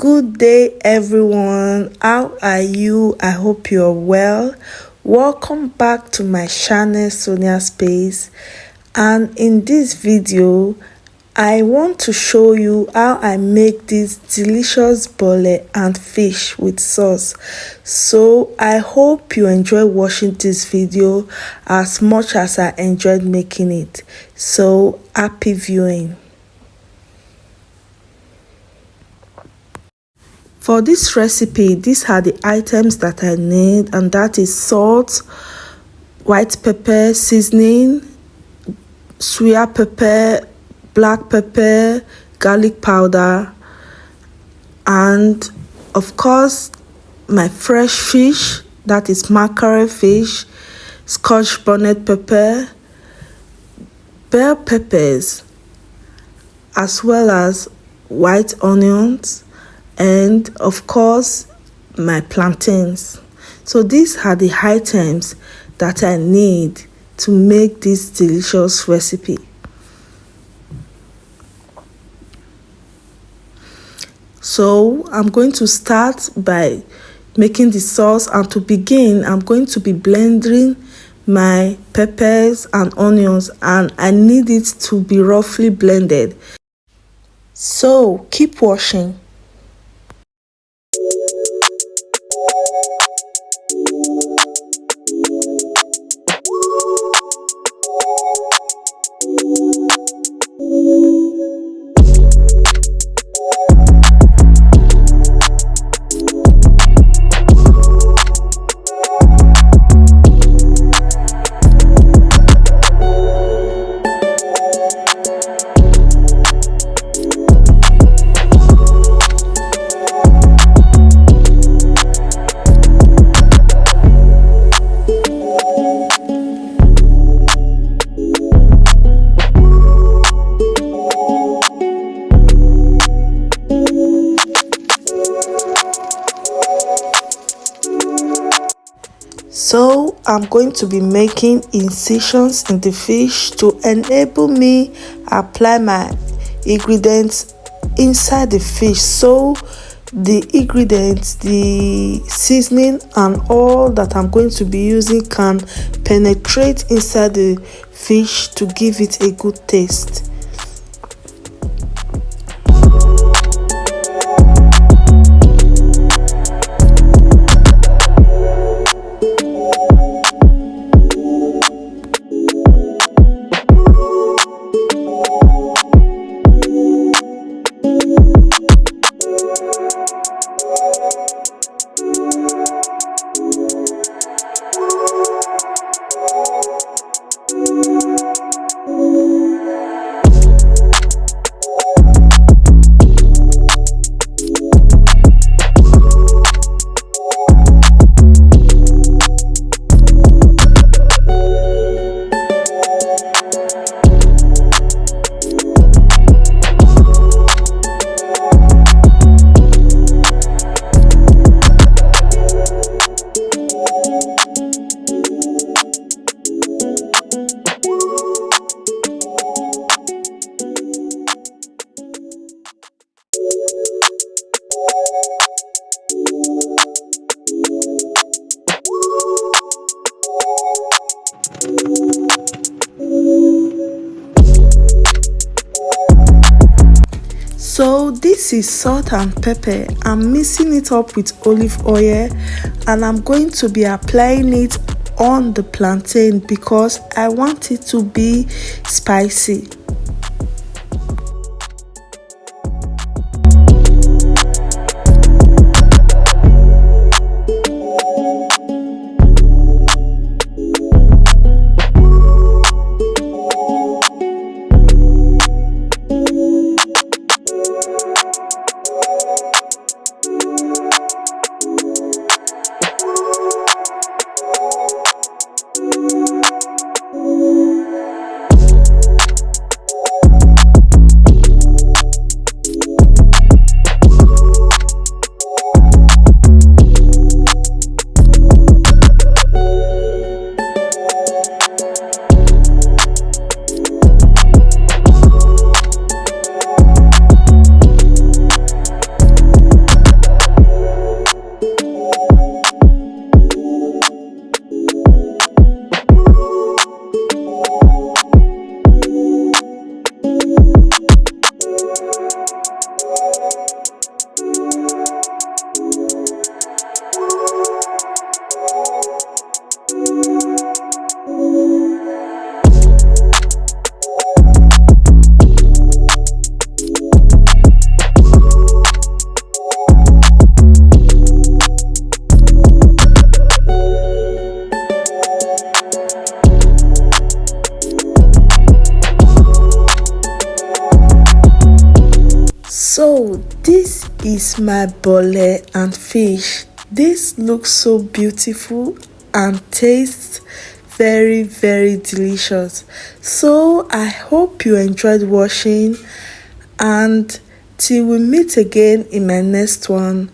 Good day, everyone. How are you? I hope you're well. Welcome back to my channel, Sonia Space. And in this video, I want to show you how I make this delicious bole and fish with sauce. So I hope you enjoy watching this video as much as I enjoyed making it. So happy viewing. For this recipe, these are the items that I need, and that is salt, white pepper, seasoning, suya pepper, black pepper, garlic powder, and of course my fresh fish, that is mackerel fish, scotch bonnet pepper, bell peppers, as well as white onions, and of course my plantains. So these are the items that I need to make this delicious recipe. So I'm going to start by making the sauce, and to begin I'm going to be blending my peppers and onions, and I need it to be roughly blended. So keep watching. So I'm going to be making incisions in the fish to enable me apply my ingredients inside the fish, so the ingredients, the seasoning and all that I'm going to be using can penetrate inside the fish to give it a good taste. So this is salt and pepper. I'm mixing it up with olive oil, and I'm going to be applying it on the plantain because I want it to be spicy. So this is my bole and fish. This looks so beautiful and tastes very delicious. So I hope you enjoyed watching, and till we meet again in my next one,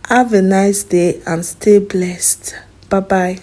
have a nice day and stay blessed. Bye bye.